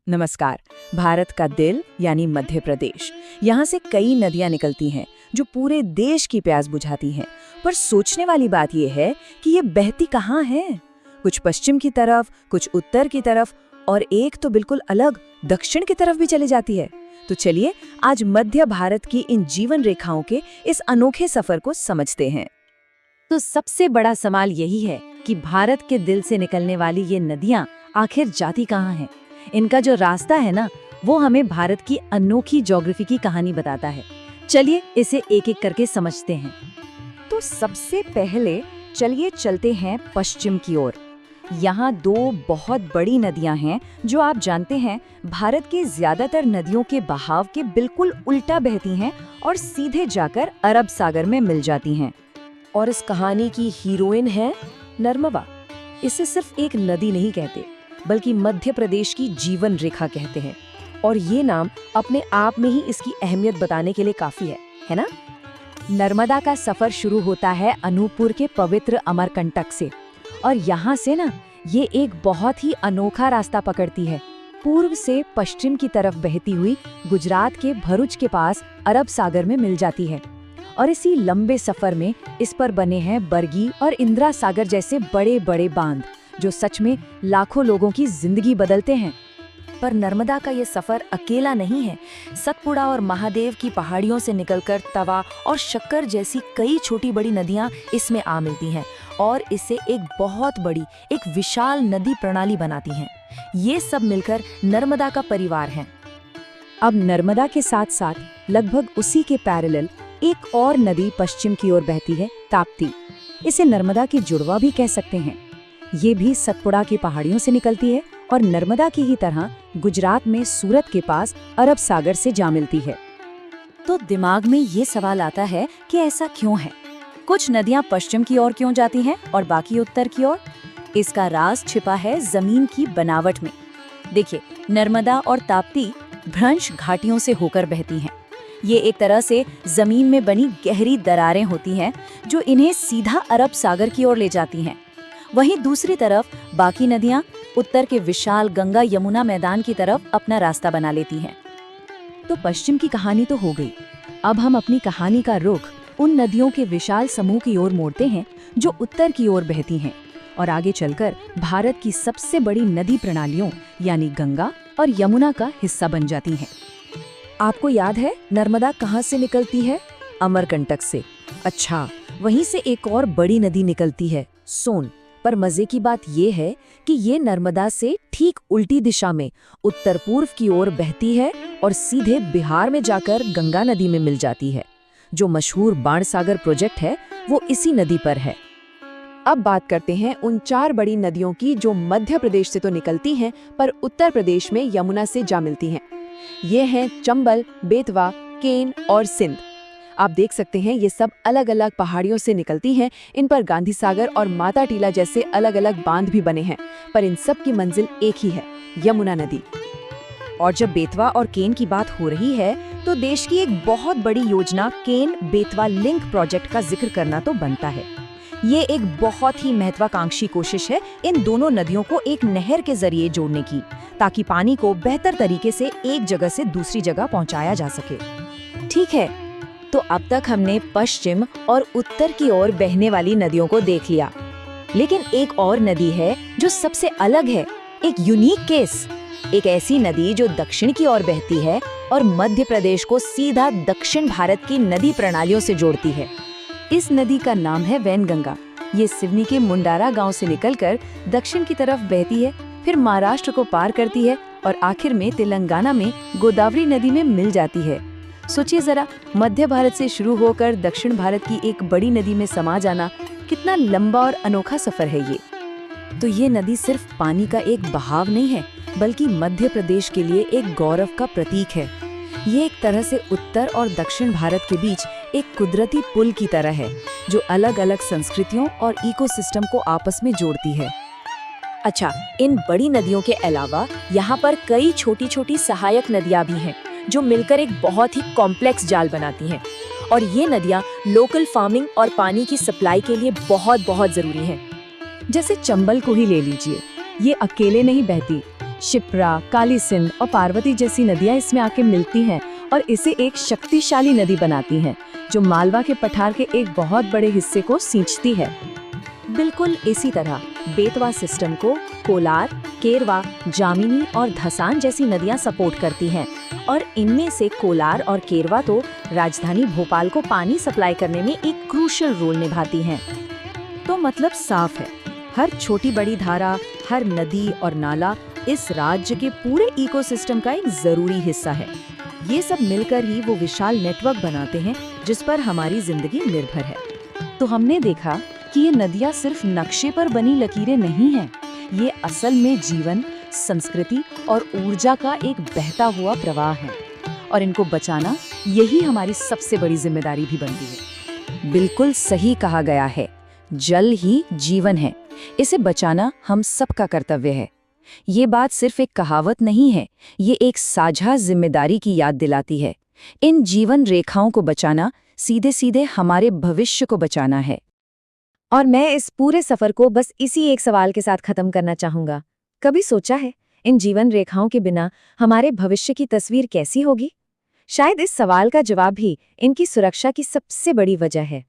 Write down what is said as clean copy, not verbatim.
नमस्कार। भारत का दिल यानी मध्य प्रदेश, यहाँ से कई नदियाँ निकलती हैं जो पूरे देश की प्यास बुझाती हैं। पर सोचने वाली बात यह है कि ये बहती कहाँ हैं? कुछ पश्चिम की तरफ, कुछ उत्तर की तरफ और एक तो बिल्कुल अलग दक्षिण की तरफ भी चली जाती है। तो चलिए आज मध्य भारत की इन जीवन रेखाओं के इस अनोखे सफर को समझते हैं। तो सबसे बड़ा सवाल यही है कि भारत के दिल से निकलने वाली ये नदियाँ आखिर जाती कहाँ हैं? इनका जो रास्ता है ना, वो हमें भारत की अनोखी ज्योग्राफी की कहानी बताता है। चलिए इसे एक एक करके समझते हैं। तो सबसे पहले चलिए चलते हैं पश्चिम की ओर। यहाँ दो बहुत बड़ी नदियाँ हैं जो आप जानते हैं भारत के ज्यादातर नदियों के बहाव के बिल्कुल उल्टा बहती हैं और सीधे जाकर अरब सागर में मिल जाती हैं। और इस कहानी की हीरोइन है नर्मदा। इसे सिर्फ एक नदी नहीं कहते, बल्कि मध्य प्रदेश की जीवन रेखा कहते हैं। और ये नाम अपने आप में ही इसकी अहमियत बताने के लिए काफी है ना? नर्मदा का सफर शुरू होता है अनूपपुर के पवित्र अमरकंटक से और यहाँ से ना ये एक बहुत ही अनोखा रास्ता पकड़ती है। पूर्व से पश्चिम की तरफ बहती हुई गुजरात के भरूच के पास अरब सागर में मिल जाती है। और इसी लंबे सफर में इस पर बने हैं बरगी और इंदिरा सागर जैसे बड़े बड़े बांध जो सच में लाखों लोगों की जिंदगी बदलते हैं। पर नर्मदा का ये सफर अकेला नहीं है। सतपुड़ा और महादेव की पहाड़ियों से निकलकर तवा और शक्कर जैसी कई छोटी बड़ी नदियां इसमें आ मिलती हैं और इसे एक बहुत बड़ी, एक विशाल नदी प्रणाली बनाती हैं। ये सब मिलकर नर्मदा का परिवार है। अब नर्मदा के साथ साथ लगभग उसी के पैरेलल एक और नदी पश्चिम की ओर बहती है, ताप्ती। इसे नर्मदा की जुड़वा भी कह सकते हैं। ये भी सतपुड़ा की पहाड़ियों से निकलती है और नर्मदा की ही तरह गुजरात में सूरत के पास अरब सागर से जा मिलती है। तो दिमाग में ये सवाल आता है कि ऐसा क्यों है? कुछ नदियां पश्चिम की ओर क्यों जाती हैं और बाकी उत्तर की ओर? इसका राज छिपा है जमीन की बनावट में। देखिए, नर्मदा और ताप्ती भ्रंश घाटियों से होकर बहती हैं। ये एक तरह से जमीन में बनी गहरी दरारें होती हैं जो इन्हें सीधा अरब सागर की ओर ले जाती हैं। वहीं दूसरी तरफ बाकी नदियां उत्तर के विशाल गंगा यमुना मैदान की तरफ अपना रास्ता बना लेती हैं। तो पश्चिम की कहानी तो हो गई। अब हम अपनी कहानी का रुख उन नदियों के विशाल समूह की ओर मोड़ते हैं जो उत्तर की ओर बहती हैं और आगे चलकर भारत की सबसे बड़ी नदी प्रणालियों यानी गंगा और यमुना का हिस्सा बन जाती हैं। आपको याद है नर्मदा कहाँ से निकलती है? अमरकंटक से। अच्छा, वहीं से एक और बड़ी नदी निकलती है, सोन। पर मजे की बात ये है कि ये नर्मदा से ठीक उल्टी दिशा में उत्तर पूर्व की ओर बहती है और सीधे बिहार में जाकर गंगा नदी में मिल जाती है। जो मशहूर बाणसागर प्रोजेक्ट है वो इसी नदी पर है। अब बात करते हैं उन 4 बड़ी नदियों की जो मध्य प्रदेश से तो निकलती हैं पर उत्तर प्रदेश में यमुना से जा मिलती हैं। ये हैं चंबल, बेतवा, केन और सिंध। आप देख सकते हैं ये सब अलग अलग पहाड़ियों से निकलती हैं। इन पर गांधी सागर और माता टीला जैसे अलग अलग बांध भी बने हैं, पर इन सब की मंजिल एक ही है, यमुना नदी। और जब बेतवा और केन की बात हो रही है तो देश की एक बहुत बड़ी योजना केन बेतवा लिंक प्रोजेक्ट का जिक्र करना तो बनता है। ये एक बहुत ही महत्वाकांक्षी कोशिश है इन दोनों नदियों को एक नहर के जरिए जोड़ने की, ताकि पानी को बेहतर तरीके से एक जगह से दूसरी जगह पहुंचाया जा सके। ठीक है, तो अब तक हमने पश्चिम और उत्तर की ओर बहने वाली नदियों को देख लिया, लेकिन एक और नदी है जो सबसे अलग है, एक यूनिक केस। एक ऐसी नदी जो दक्षिण की ओर बहती है और मध्य प्रदेश को सीधा दक्षिण भारत की नदी प्रणालियों से जोड़ती है। इस नदी का नाम है वैनगंगा। ये सिवनी के मुंडारा गांव से निकलकर दक्षिण की तरफ बहती है, फिर महाराष्ट्र को पार करती है और आखिर में तेलंगाना में गोदावरी नदी में मिल जाती है। सोचिए जरा, मध्य भारत से शुरू होकर दक्षिण भारत की एक बड़ी नदी में समा जाना कितना लंबा और अनोखा सफर है ये। तो ये नदी सिर्फ पानी का एक बहाव नहीं है, बल्कि मध्य प्रदेश के लिए एक गौरव का प्रतीक है। ये एक तरह से उत्तर और दक्षिण भारत के बीच एक कुदरती पुल की तरह है जो अलग अलग संस्कृतियों और इकोसिस्टम को आपस में जोड़ती है। अच्छा, इन बड़ी नदियों के अलावा यहाँ पर कई छोटी छोटी सहायक नदियाँ भी हैं जो मिलकर एक बहुत ही कॉम्प्लेक्स जाल बनाती हैं। और ये नदियाँ लोकल फार्मिंग और पानी की सप्लाई के लिए बहुत बहुत जरूरी हैं। जैसे चंबल को ही ले लीजिए, ये अकेले नहीं बहती, शिप्रा, काली सिंध और पार्वती जैसी नदियां इसमें आके मिलती हैं और इसे एक शक्तिशाली नदी बनाती हैं, जो मालवा के पठार के एक बहुत बड़े हिस्से को सींचती है। बिल्कुल इसी तरह बेतवा सिस्टम को कोलार, केरवा, जामिनी और धसान जैसी नदियां सपोर्ट करती हैं और इनमें से कोलार और केरवा तो राजधानी भोपाल को पानी सप्लाई करने में एक क्रूशियल रोल निभाती हैं। तो मतलब साफ है, हर छोटी बड़ी धारा, हर नदी और नाला इस राज्य के पूरे इकोसिस्टम का एक जरूरी हिस्सा है। ये सब मिलकर ही वो विशाल नेटवर्क बनाते हैं जिस पर हमारी जिंदगी निर्भर है। तो हमने देखा कि ये नदियां सिर्फ नक्शे पर बनी लकीरें नहीं हैं, ये असल में जीवन, संस्कृति और ऊर्जा का एक बहता हुआ प्रवाह है और इनको बचाना यही हमारी सबसे बड़ी जिम्मेदारी भी बनती है। बिल्कुल सही कहा गया है, जल ही जीवन है, इसे बचाना हम सबका कर्तव्य है। ये बात सिर्फ एक कहावत नहीं है, ये एक साझा जिम्मेदारी की याद दिलाती है। इन जीवन रेखाओं को बचाना सीधे सीधे हमारे भविष्य को बचाना है। और मैं इस पूरे सफर को बस इसी एक सवाल के साथ खत्म करना चाहूंगा। कभी सोचा है इन जीवन रेखाओं के बिना हमारे भविष्य की तस्वीर कैसी होगी? शायद इस सवाल का जवाब ही इनकी सुरक्षा की सबसे बड़ी वजह है।